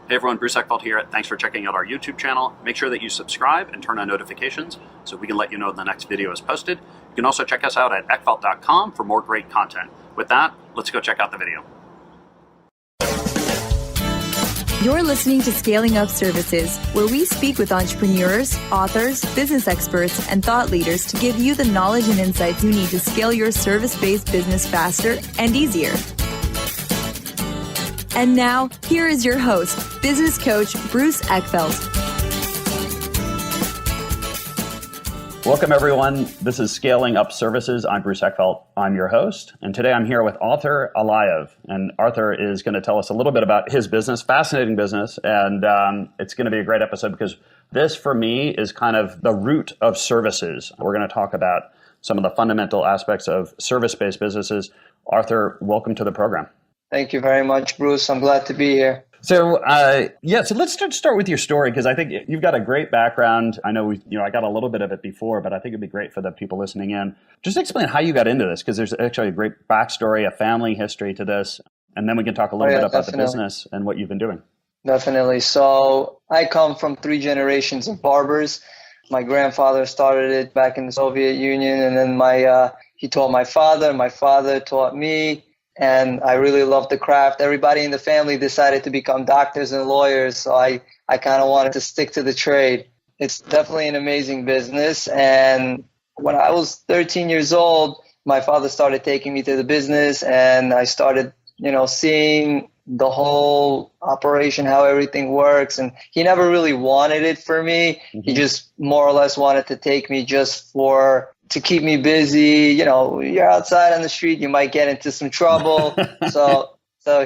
Hey everyone, Bruce Eckfeldt here. Thanks for checking out our YouTube channel. Make sure that you subscribe and turn on notifications so we can let you know when the next video is posted. You can also check us out at eckfeldt.com for more great content. With that, let's go check out the video. You're listening to Scaling Up Services, where we speak with entrepreneurs, authors, business experts, and thought leaders to give you the knowledge and insights you need to scale your service-based business faster and easier. And now, here is your host, business coach Bruce Eckfeldt. Welcome everyone. This is Scaling Up Services. I'm Bruce Eckfeldt. I'm your host. And today I'm here with Arthur Alayev. And Arthur is going to tell us a little bit about his business, fascinating business. And it's going to be a great episode because this, for me, is kind of the root of services. We're going to talk about some of the fundamental aspects of service-based businesses. Arthur, welcome to the program. Thank you very much, Bruce. I'm glad to be here. So, so let's start with your story, because I think you've got a great background. I know I got a little bit of it before, but I think it'd be great for the people listening in. Just explain how you got into this, because there's actually a great backstory, a family history to this, and then we can talk a little bit about the business and what you've been doing. Definitely. So I come from 3 generations of barbers. My grandfather started it back in the Soviet Union, and then he taught my father taught me. And I really loved the craft. Everybody in the family decided to become doctors and lawyers, so I kind of wanted to stick to the trade. It's definitely an amazing business. And when I was 13 years old, my father started taking me to the business, and I started, seeing the whole operation, how everything works. And he never really wanted it for me. Mm-hmm. He just more or less wanted to take me just to keep me busy. You're outside on the street, you might get into some trouble. So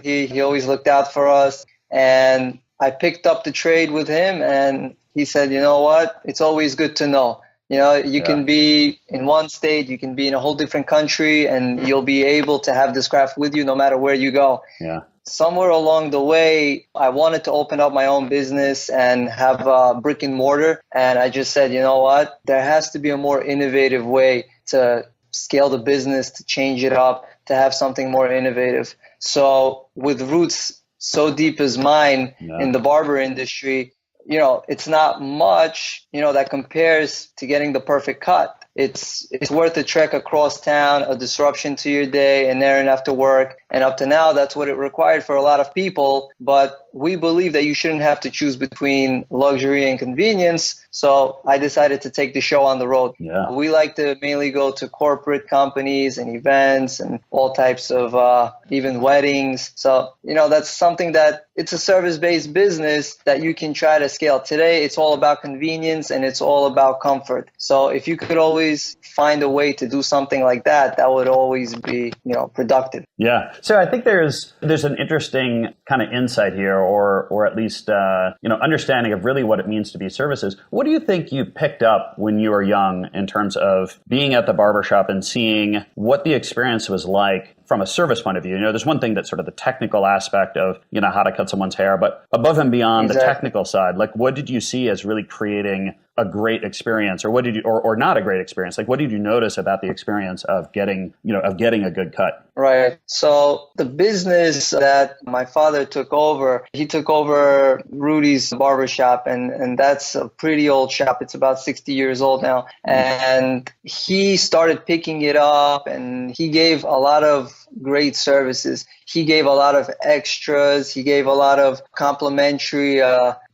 he always looked out for us. And I picked up the trade with him, and he said, you know what? It's always good to know. You can be in one state, you can be in a whole different country, and you'll be able to have this craft with you no matter where you go. Yeah. Somewhere along the way, I wanted to open up my own business and have a brick and mortar. And I just said, you know what? There has to be a more innovative way to scale the business, to change it up, to have something more innovative. So with roots so deep as mine in the barber industry, it's not much, that compares to getting the perfect cut. It's worth a trek across town, a disruption to your day, an errand after work. And up to now, that's what it required for a lot of people. But we believe that you shouldn't have to choose between luxury and convenience. So I decided to take the show on the road. Yeah. We like to mainly go to corporate companies and events and all types of even weddings. So, that's something that it's a service-based business that you can try to scale. Today, it's all about convenience and it's all about comfort. So if you could always find a way to do something like that, that would always be, productive. Yeah. So I think there's an interesting kind of insight here, or at least, understanding of really what it means to be services. What do you think you picked up when you were young in terms of being at the barbershop and seeing what the experience was like from a service point of view? There's one thing that's sort of the technical aspect of, how to cut someone's hair, but above and beyond the technical side, like what did you see as really creating a great experience, or what did you, or not a great experience? Like what did you notice about the experience of getting a good cut? Right. So the business that my father took over, he took over Rudy's barbershop, and that's a pretty old shop. It's about 60 years old now. And he started picking it up, and he gave a lot of great services. He gave a lot of extras. He gave a lot of complimentary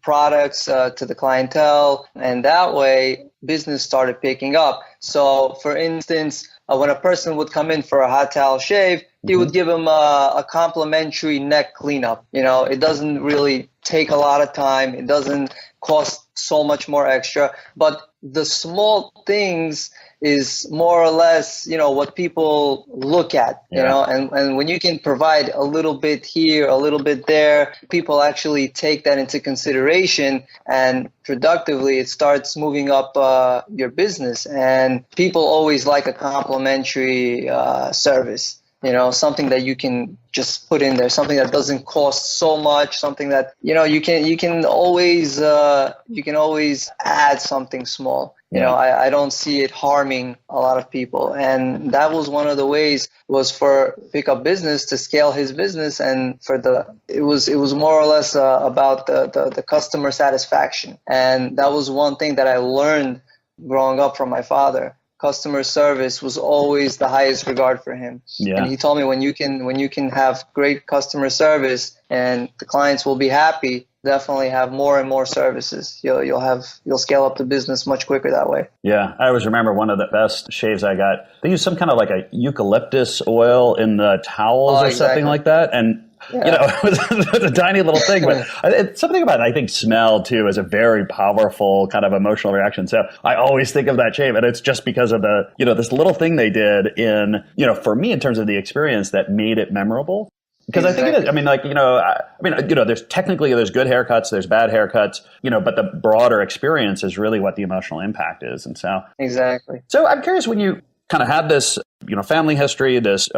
products to the clientele. And that way, business started picking up. So, for instance, when a person would come in for a hot towel shave, he would give him a complimentary neck cleanup. It doesn't really take a lot of time. It doesn't cost so much more extra. But the small things is more or less, what people look at, and when you can provide a little bit here, a little bit there, people actually take that into consideration, and productively it starts moving up your business. And people always like a complimentary service. Something that you can just put in there, something that doesn't cost so much, something that, you can always add something small. I don't see it harming a lot of people. And that was one of the ways, was for Pickup Business to scale his business. And it was more or less about the customer satisfaction. And that was one thing that I learned growing up from my father. Customer service was always the highest regard for him. Yeah. And he told me, when you can have great customer service and the clients will be happy, definitely have more and more services. You'll scale up the business much quicker that way. Yeah, I always remember one of the best shaves I got. They used some kind of like a eucalyptus oil in the towels or something like that, and it was a tiny little thing, but it's something about, I think, smell too is a very powerful kind of emotional reaction. So I always think of that shave, and it's just because of the, this little thing they did in, for me in terms of the experience that made it memorable. Because I think it is. I mean, there's good haircuts, there's bad haircuts, but the broader experience is really what the emotional impact is. And so, exactly. So I'm curious, when you kind of had this, family history, this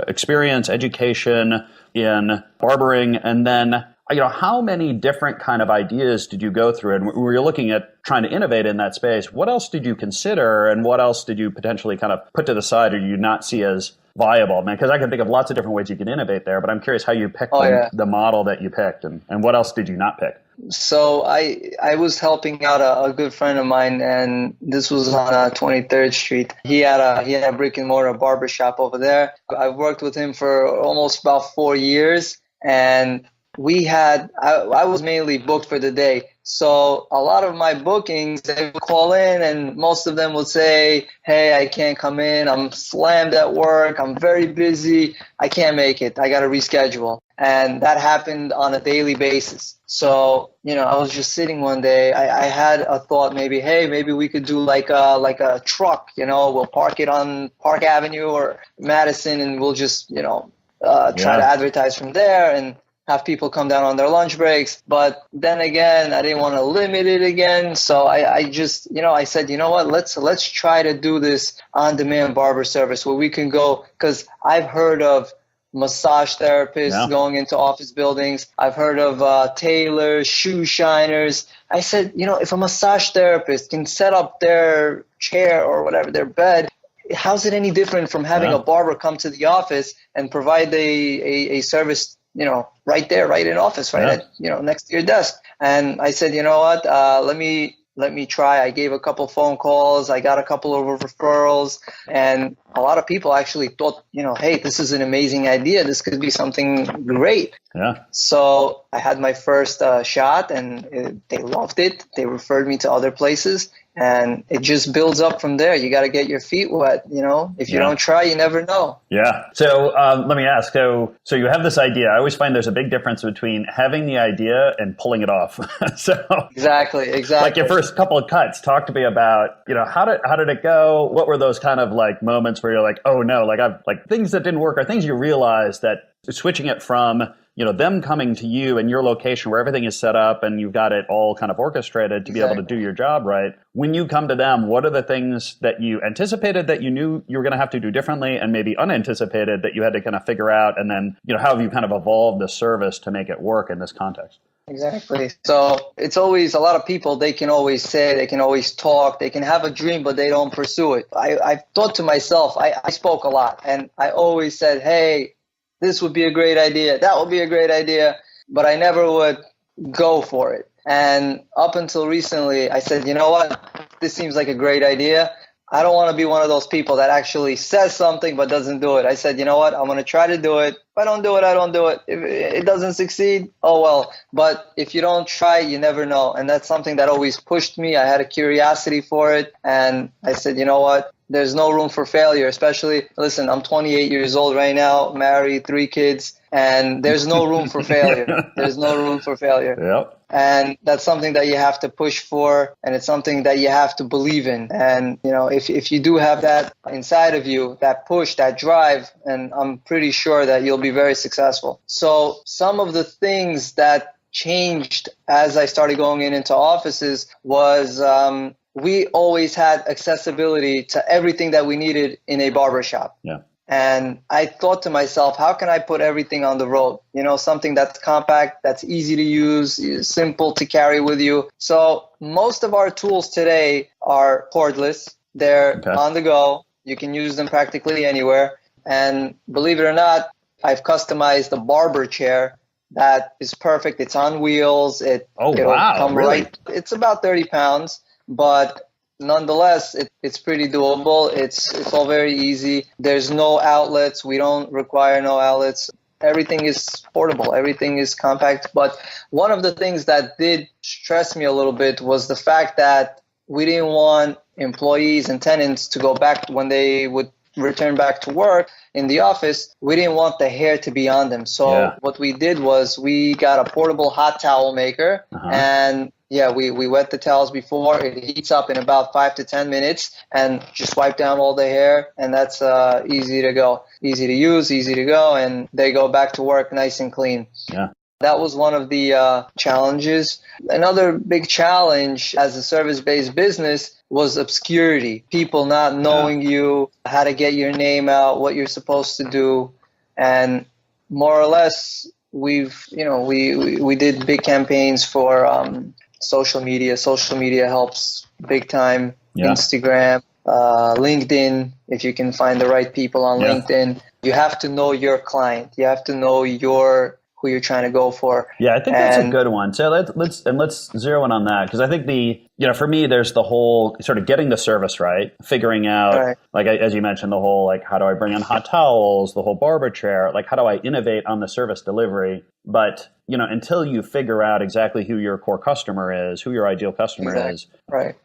experience, education in barbering, and then, how many different kind of ideas did you go through? And when you're looking at trying to innovate in that space, what else did you consider, and what else did you potentially kind of put to the side or do you not see as viable? Because I can think of lots of different ways you can innovate there, but I'm curious how you picked the model that you picked, and what else did you not pick? So I was helping out a good friend of mine, and this was on 23rd Street. He had a brick and mortar barbershop over there. I've worked with him for almost about 4 years, and I was mainly booked for the day. So a lot of my bookings, they would call in, and most of them would say, hey, I can't come in. I'm slammed at work. I'm very busy. I can't make it. I got to reschedule. And that happened on a daily basis. So, I was just sitting one day. I had a thought, maybe we could do like a truck, we'll park it on Park Avenue or Madison, and we'll just, try to advertise from there and have people come down on their lunch breaks. But then again, I didn't want to limit it again. So I just, I said, what, let's try to do this on-demand barber service where we can go, because I've heard of massage therapists going into office buildings. I've heard of tailors, shoe shiners. I said, if a massage therapist can set up their chair or whatever, their bed, how's it any different from having a barber come to the office and provide a service, right there, right in office, right at, next to your desk? And I said, what, let me try. I gave a couple phone calls. I got a couple of referrals, and a lot of people actually thought, hey, this is an amazing idea. This could be something great. Yeah. So I had my first shot, and they loved it. They referred me to other places, and it just builds up from there. You got to get your feet wet. If you don't try, you never know. Yeah. So let me ask. So you have this idea. I always find there's a big difference between having the idea and pulling it off. Exactly. Like your first couple of cuts, talk to me about, how did it go? What were those kind of like moments where you're like, oh no, like things that didn't work, or things you realized that switching it from, them coming to you and your location where everything is set up and you've got it all kind of orchestrated to be able to do your job right. When you come to them, what are the things that you anticipated that you knew you were going to have to do differently, and maybe unanticipated that you had to kind of figure out? And then, how have you kind of evolved the service to make it work in this context? Exactly. So it's always, a lot of people, they can always say, they can always talk, they can have a dream, but they don't pursue it. I thought to myself, I spoke a lot, and I always said, hey, this would be a great idea, that would be a great idea, but I never would go for it. And up until recently, I said, what, this seems like a great idea. I don't want to be one of those people that actually says something but doesn't do it. I said, what, I'm going to try to do it. If I don't do it, I don't do it. If it doesn't succeed, oh well. But if you don't try, you never know. And that's something that always pushed me. I had a curiosity for it. And I said, what, there's no room for failure, especially, listen, I'm 28 years old right now, married, 3 kids, and there's no room for failure. There's no room for failure. Yep. And that's something that you have to push for, and it's something that you have to believe in. And, if you do have that inside of you, that push, that drive, and I'm pretty sure that you'll be very successful. So some of the things that changed as I started going into offices was we always had accessibility to everything that we needed in a barbershop. Yeah. And I thought to myself, how can I put everything on the road? Something that's compact, that's easy to use, simple to carry with you. So most of our tools today are cordless. They're on the go. You can use them practically anywhere. And believe it or not, I've customized a barber chair that is perfect. It's on wheels. It'll come really? right. It's about 30 pounds, but nonetheless, it's pretty doable. It's all very easy. There's no outlets. We don't require no outlets. Everything is portable. Everything is compact. But one of the things that did stress me a little bit was the fact that we didn't want employees and tenants to go back when they would return back to work in the office. We didn't want the hair to be on them. So what we did was we got a portable hot towel maker and we wet the towels before. It heats up in about 5 to 10 minutes and just wipe down all the hair. And that's easy to go, easy to use, easy to go. And they go back to work nice and clean. Yeah. That was one of the challenges. Another big challenge as a service-based business was obscurity. People not knowing you, how to get your name out, what you're supposed to do. And more or less, we did big campaigns for social media. Social media helps big time. Yeah. Instagram, LinkedIn, if you can find the right people on LinkedIn. You have to know your client. You have to know who you're trying to go for. Yeah, I think that's a good one. So let's zero in on that, because I think for me, there's the whole sort of getting the service right, figuring out, like as you mentioned, the whole like how do I bring in hot towels, the whole barber chair, like how do I innovate on the service delivery? But until you figure out exactly who your core customer is, who your ideal customer is,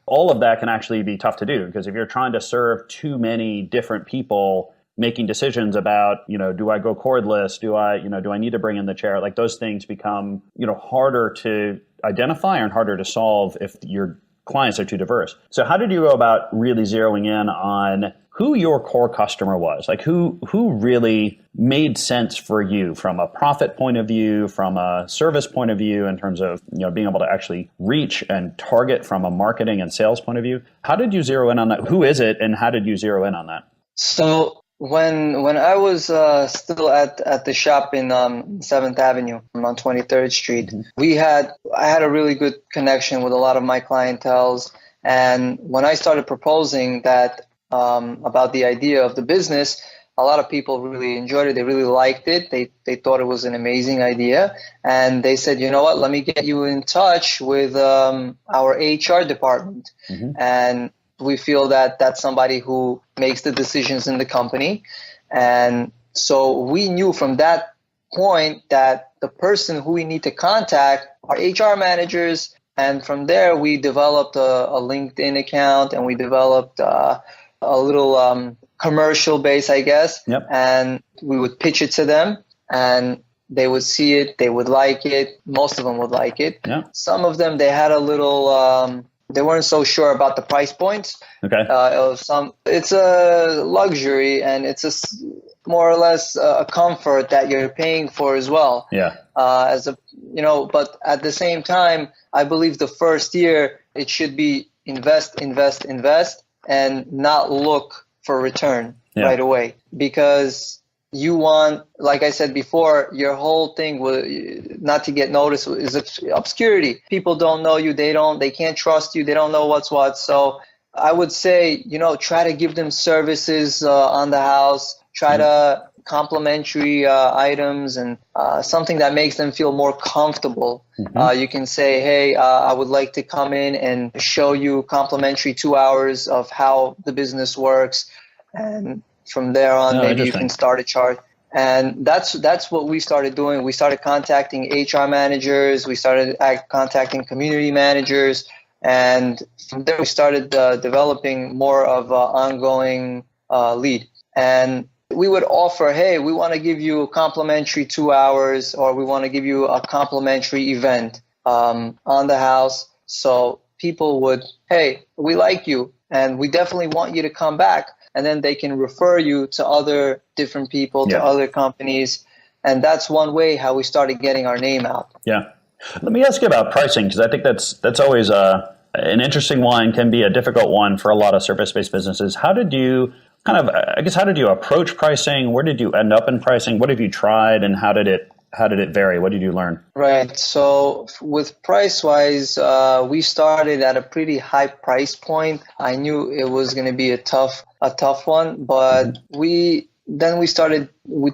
all of that can actually be tough to do, because if you're trying to serve too many different people making decisions about, do I go cordless? Do I need to bring in the chair? Like those things become, harder to identify and harder to solve if your clients are too diverse. So how did you go about really zeroing in on who your core customer was? Like who really made sense for you from a profit point of view, from a service point of view, in terms of, being able to actually reach and target from a marketing and sales point of view? How did you zero in on that? Who is it, and how did you zero in on that? So when I was still at the shop in 7th Avenue on 23rd Street, I had a really good connection with a lot of my clientels. And when I started proposing that about the idea of the business, a lot of people really enjoyed it. They really liked it. They thought it was an amazing idea. And they said, you know what, let me get you in touch with our HR department. And we feel that that's somebody who makes the decisions in the company. And so we knew from that point that the person who we need to contact are HR managers. And from there, we developed a LinkedIn account, and we developed a little commercial base, I guess. Yep. And we would pitch it to them, and they would see it. They would like it. Most of them would like it. Yeah. Some of them, they had a little... they weren't so sure about the price points. Okay. It's a luxury, and it's more or less a comfort that you're paying for as well. Yeah. But at the same time, I believe the first year it should be invest, and not look for return right away, because you want, like I said before, your whole thing not to get noticed is obscurity. People don't know you. They can't trust you. They don't know what's what. So I would say, try to give them services on the house. Try to complimentary items and something that makes them feel more comfortable. You can say, hey, I would like to come in and show you complimentary 2 hours of how the business works. And from there on, maybe you can start a chart. And that's what we started doing. We started contacting HR managers. We started contacting community managers. And from there, we started developing more of an ongoing lead. And we would offer, hey, we want to give you a complimentary 2 hours, or we want to give you a complimentary event on the house. So people would, hey, we like you, and we definitely want you to come back. And then they can refer you to other different people, to other companies. And that's one way how we started getting our name out. Yeah. Let me ask you about pricing, because I think that's always an interesting one, can be a difficult one for a lot of service-based businesses. How did you kind of, I guess, how did you approach pricing? Where did you end up in pricing? What have you tried, and how did it vary? What did you learn? Right. So with price wise, we started at a pretty high price point. I knew it was going to be a tough one, but we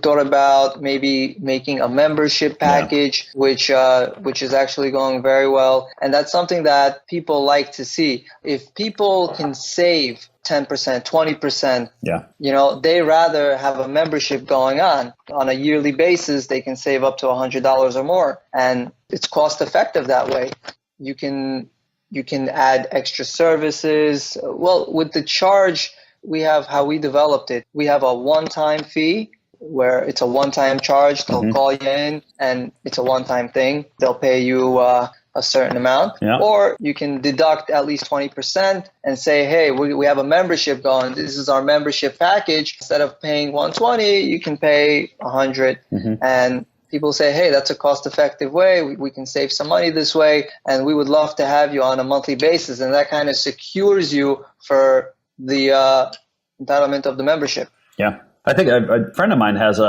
thought about maybe making a membership package, which is actually going very well. And that's something that people like to see. If people can save 10%, 20%, they rather have a membership going on a yearly basis. They can save up to $100 or more. And it's cost effective that way. You can add extra services. Well, with the charge, we have how we developed it. We have a one-time fee where it's a one-time charge. They'll call you in and it's a one-time thing. They'll pay you a certain amount. Yeah. Or you can deduct at least 20% and say, hey, we have a membership going. This is our membership package. Instead of paying $120, you can pay $100. And people say, hey, that's a cost-effective way. We can save some money this way. And we would love to have you on a monthly basis. And that kind of secures you for the entitlement of the membership. Yeah. I think a friend of mine has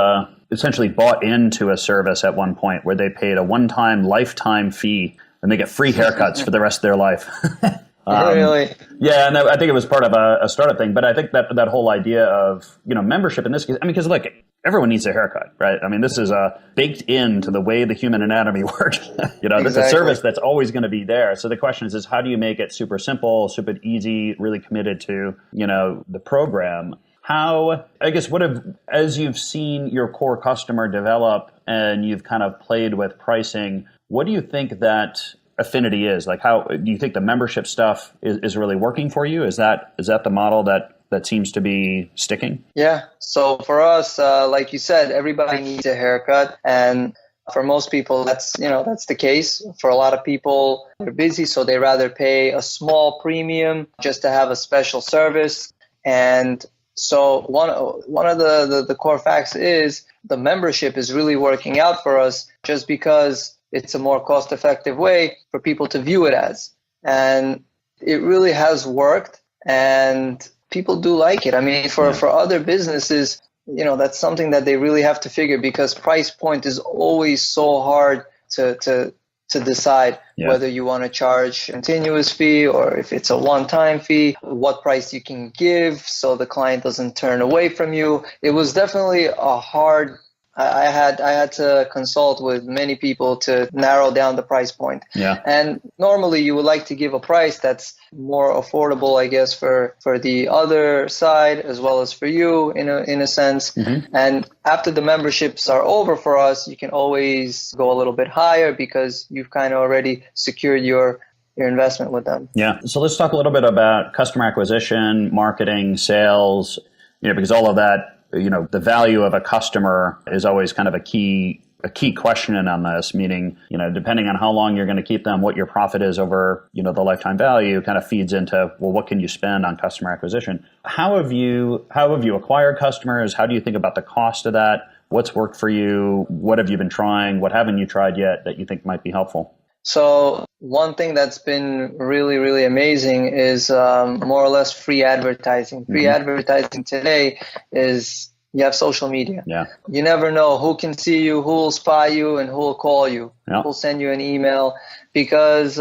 essentially bought into a service at one point where they paid a one-time lifetime fee and they get free haircuts for the rest of their life. Really? Yeah, and I think it was part of a startup thing. But I think that whole idea of membership in this case, because look, everyone needs a haircut, right? I mean, this is baked into the way the human anatomy works. There's a service that's always going to be there. So the question is how do you make it super simple, super easy, really committed to the program? How, I guess, as you've seen your core customer develop and you've kind of played with pricing, what do you think that affinity is? Like, how do you think the membership stuff is really working for you? Is that the model that seems to be sticking? Yeah. So for us, like you said, everybody needs a haircut. And for most people, that's the case. For a lot of people, they're busy, so they rather pay a small premium just to have a special service. And so one of the core facts is the membership is really working out for us just because it's a more cost-effective way for people to view it as. And it really has worked, and people do like it. I mean, for other businesses, that's something that they really have to figure, because price point is always so hard to decide whether you want to charge a continuous fee or if it's a one-time fee, what price you can give so the client doesn't turn away from you. It was definitely a hard. I had to consult with many people to narrow down the price point. Yeah. And normally you would like to give a price that's more affordable, I guess, for the other side as well as for you in a sense. Mm-hmm. And after the memberships are over for us, you can always go a little bit higher because you've kind of already secured your investment with them. Yeah. So let's talk a little bit about customer acquisition, marketing, sales, because all of that, the value of a customer is always kind of a key question on this, meaning, depending on how long you're going to keep them, what your profit is over, the lifetime value kind of feeds into, well, what can you spend on customer acquisition? How have you acquired customers? How do you think about the cost of that? What's worked for you? What have you been trying? What haven't you tried yet that you think might be helpful? So one thing that's been really, really amazing is more or less free advertising. Free advertising today is you have social media. Yeah. You never know who can see you, who will spy you, and who will call you, who will send you an email, because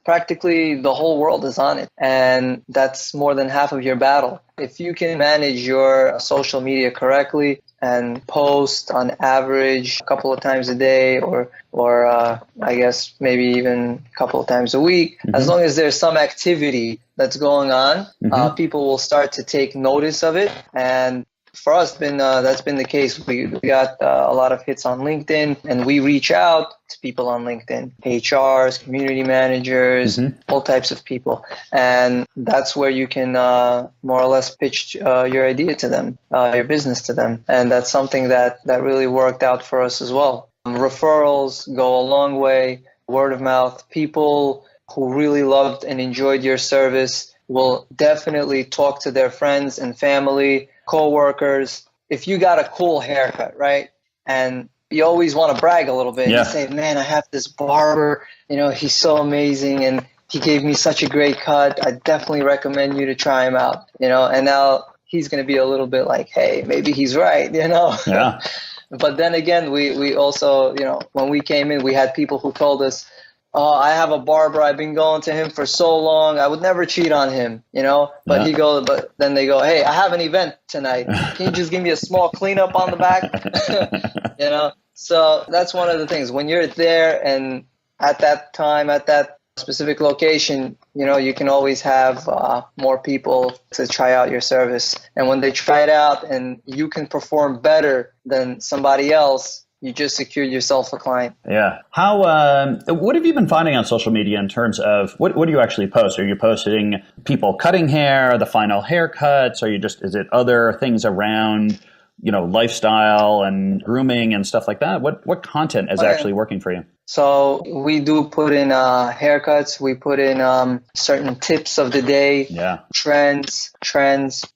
practically the whole world is on it. And that's more than half of your battle. If you can manage your social media correctly and post on average a couple of times a day or I guess maybe even a couple of times a week, as long as there's some activity that's going on, people will start to take notice of it. And for us, that's been the case. We got a lot of hits on LinkedIn, and we reach out to people on LinkedIn, HRs, community managers, all types of people. And that's where you can more or less pitch your idea to them, your business to them. And that's something that really worked out for us as well. Referrals go a long way, word of mouth. People who really loved and enjoyed your service will definitely talk to their friends and family, co-workers. If you got a cool haircut, right? And you always want to brag a little bit. Yeah. You say, man, I have this barber, he's so amazing and he gave me such a great cut. I definitely recommend you to try him out, and now he's going to be a little bit like, hey, maybe he's right, Yeah. But then again, we also, when we came in, we had people who told us, oh, I have a barber. I've been going to him for so long. I would never cheat on him, But Yeah. but then they go, hey, I have an event tonight. Can you just give me a small cleanup on the back? So that's one of the things. When you're there and at that time, at that specific location, you can always have more people to try out your service. And when they try it out and you can perform better than somebody else, you just secured yourself a client. Yeah. What have you been finding on social media in terms of what do you actually post? Are you posting people cutting hair, the final haircuts? Is it other things around, lifestyle and grooming and stuff like that? What content is actually working for you? So we do put in haircuts. We put in certain tips of the day, trends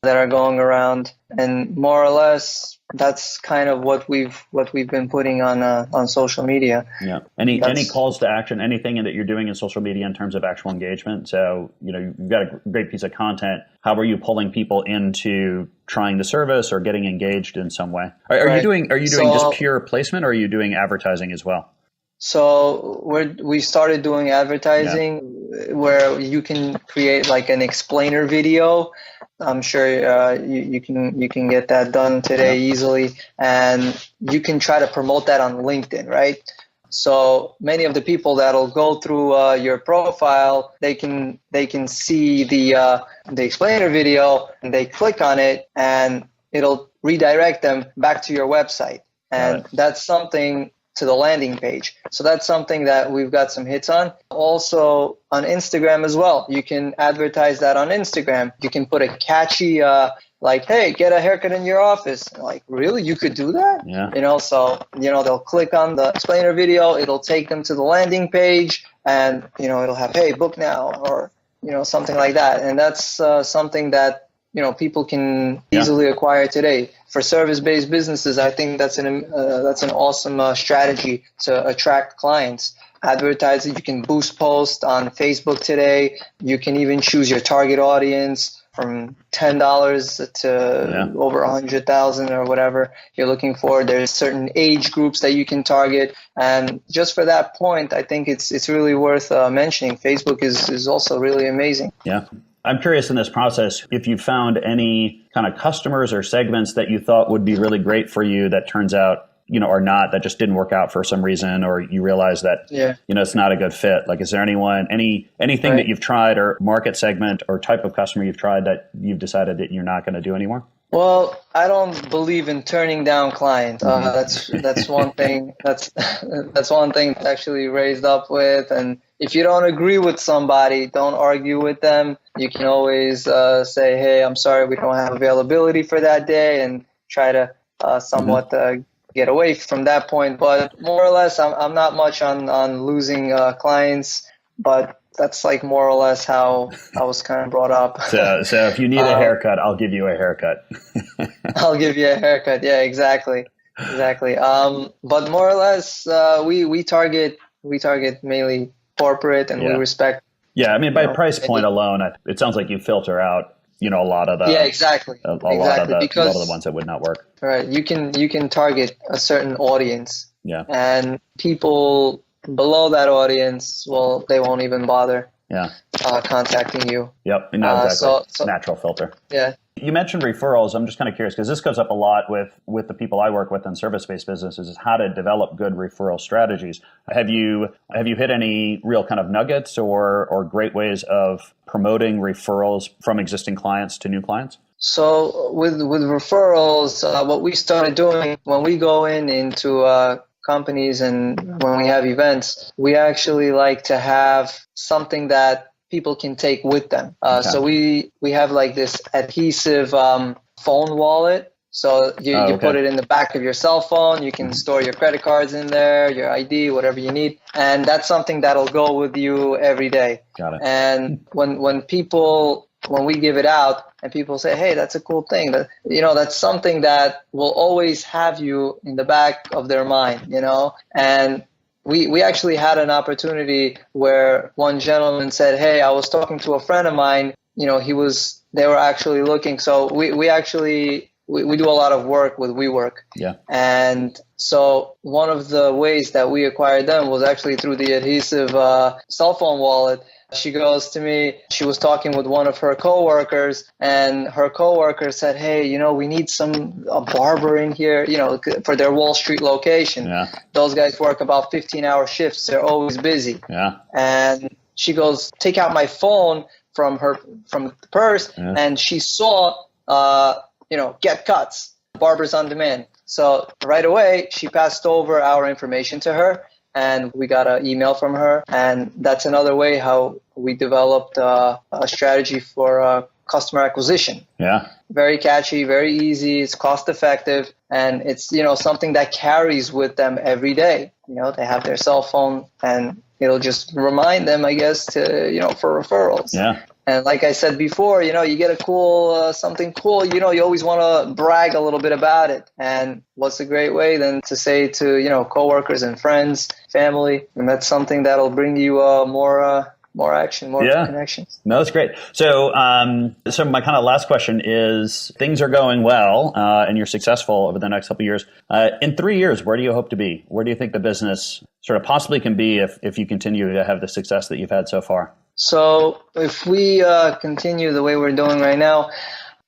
that are going around, and more or less that's kind of what we've been putting on social media. Yeah. Any calls to action? Anything that you're doing in social media in terms of actual engagement? So you've got a great piece of content. How are you pulling people into trying the service or getting engaged in some way? Are you doing just pure placement, or are you doing advertising as well? So we started doing advertising where you can create like an explainer video. I'm sure you can get that done today easily, and you can try to promote that on LinkedIn, right? So many of the people that'll go through your profile, they can see the explainer video, and they click on it, and it'll redirect them back to your website, and that's something to the landing page. So that's something that we've got some hits on. Also on Instagram as well. You can advertise that on Instagram. You can put a catchy, like, hey, get a haircut in your office. Like, really? You could do that? Yeah. So, they'll click on the explainer video. It'll take them to the landing page, and, it'll have, hey, book now, or, something like that. And that's something that, people can easily acquire today. For service-based businesses, I think that's an awesome strategy to attract clients. Advertising, you can boost posts on Facebook today. You can even choose your target audience from $10 to over 100,000 or whatever you're looking for. There's certain age groups that you can target, and just for that point, I think it's really worth mentioning. Facebook is also really amazing. Yeah. I'm curious in this process if you found any kind of customers or segments that you thought would be really great for you that turns out, or not, that just didn't work out for some reason, or you realize that, it's not a good fit. Like, is there anything that you've tried, or market segment or type of customer you've tried that you've decided that you're not going to do anymore? Well, I don't believe in turning down clients. That's one thing. That's one thing that's actually raised up with. And if you don't agree with somebody, don't argue with them. You can always say, "Hey, I'm sorry, we don't have availability for that day," and try to somewhat get away from that point. But more or less, I'm not much on losing clients, but that's like more or less how I was kind of brought up. So if you need a haircut, I'll give you a haircut. I'll give you a haircut. Yeah, exactly. But more or less, we target mainly corporate, and we respect. Yeah, I mean, by price point alone, it sounds like you filter out, a lot of the exactly a lot of the ones that would not work. Right, you can target a certain audience. Yeah, and people below that audience, well, they won't even bother contacting you. Yep, exactly. So natural filter. Yeah. You mentioned referrals. I'm just kind of curious because this goes up a lot with the people I work with in service-based businesses, is how to develop good referral strategies. Have you hit any real kind of nuggets or great ways of promoting referrals from existing clients to new clients? So with referrals, what we started doing when we go into companies and when we have events, we actually like to have something that people can take with them. So we have like this adhesive phone wallet. So you put it in the back of your cell phone. You can store your credit cards in there, your ID, whatever you need. And that's something that'll go with you every day. Got it. And when we give it out and people say, hey, that's a cool thing, but that's something that will always have you in the back of their mind, and we actually had an opportunity where one gentleman said, hey, I was talking to a friend of mine, he was they were actually looking. So we actually do a lot of work with WeWork. Yeah. And so one of the ways that we acquired them was actually through the Adhesive cell phone wallet. She goes to me, she was talking with one of her coworkers, and her coworker said, hey, we need a barber in here, for their Wall Street location. Yeah. Those guys work about 15-hour shifts. They're always busy. Yeah. And she goes, take out my phone from the purse. Yeah. And she saw, Get Cuts, Barbers on Demand. So right away, she passed over our information to her. And we got an email from her. And that's another way how we developed a strategy for customer acquisition. Yeah. Very catchy, very easy. It's cost effective. And it's, something that carries with them every day. They have their cell phone and it'll just remind them, I guess, to, for referrals. Yeah. And like I said before, you get a cool, something cool, you always want to brag a little bit about it. And what's a great way than to say to, coworkers and friends, family, and that's something that'll bring you more action, more connections. No, that's great. So my kind of last question is, things are going well and you're successful over the next couple of years. In 3 years, where do you hope to be? Where do you think the business sort of possibly can be if you continue to have the success that you've had so far? So if we continue the way we're doing right now,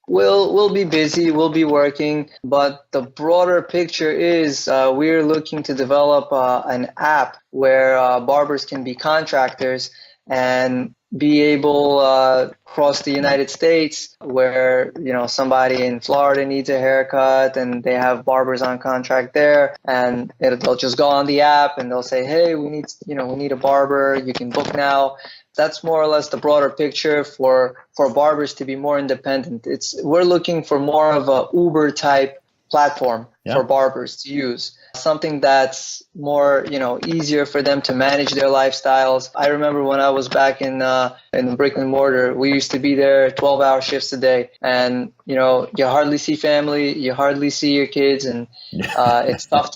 we'll be busy, we'll be working, but the broader picture is we're looking to develop an app where barbers can be contractors and be able across the United States where, somebody in Florida needs a haircut and they have barbers on contract there, and they'll just go on the app and they'll say, hey, we need a barber, you can book now. That's more or less the broader picture for barbers to be more independent. We're looking for more of a Uber type platform for barbers to use. Something that's more, easier for them to manage their lifestyles. I remember when I was back in brick and mortar, we used to be there 12-hour shifts a day, and you hardly see family, you hardly see your kids, and it's tough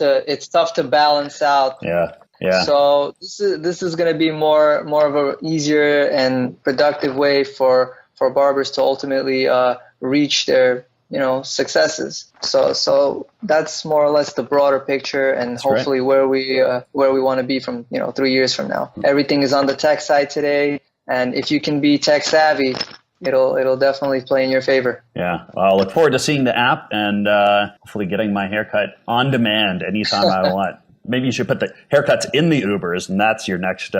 to balance out. Yeah. Yeah. So this is going to be more of a easier and productive way for barbers to ultimately reach their successes. So that's more or less the broader picture, and that's hopefully where we want to be from 3 years from now. Everything is on the tech side today, and if you can be tech savvy, it'll definitely play in your favor. Yeah, well, I'll look forward to seeing the app and hopefully getting my haircut on demand anytime I want. Maybe you should put the haircuts in the Ubers, and that's your next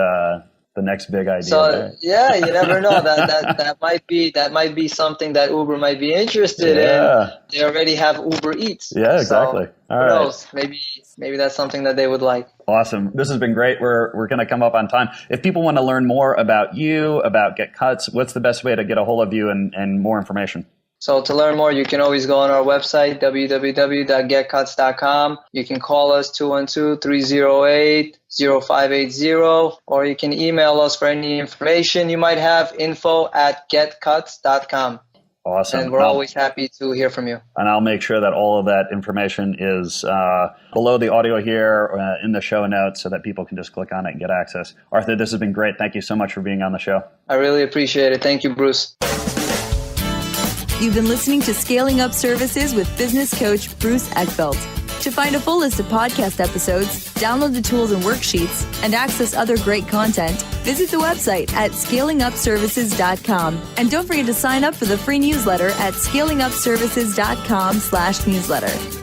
the next big idea. So yeah, you never know. That might be something that Uber might be interested in. They already have Uber Eats. Yeah, exactly. So, all who right. knows? Maybe that's something that they would like. Awesome. This has been great. We're going to come up on time. If people want to learn more about you, about Get Cuts, what's the best way to get a hold of you and more information? So to learn more, you can always go on our website, www.getcuts.com. You can call us 212-308-0580, or you can email us for any information you might have, info@getcuts.com. Awesome. And we're always happy to hear from you. And I'll make sure that all of that information is below the audio here in the show notes so that people can just click on it and get access. Arthur, this has been great. Thank you so much for being on the show. I really appreciate it. Thank you, Bruce. You've been listening to Scaling Up Services with business coach Bruce Eckfeldt. To find a full list of podcast episodes, download the tools and worksheets, and access other great content, visit the website at scalingupservices.com. And don't forget to sign up for the free newsletter at scalingupservices.com/newsletter.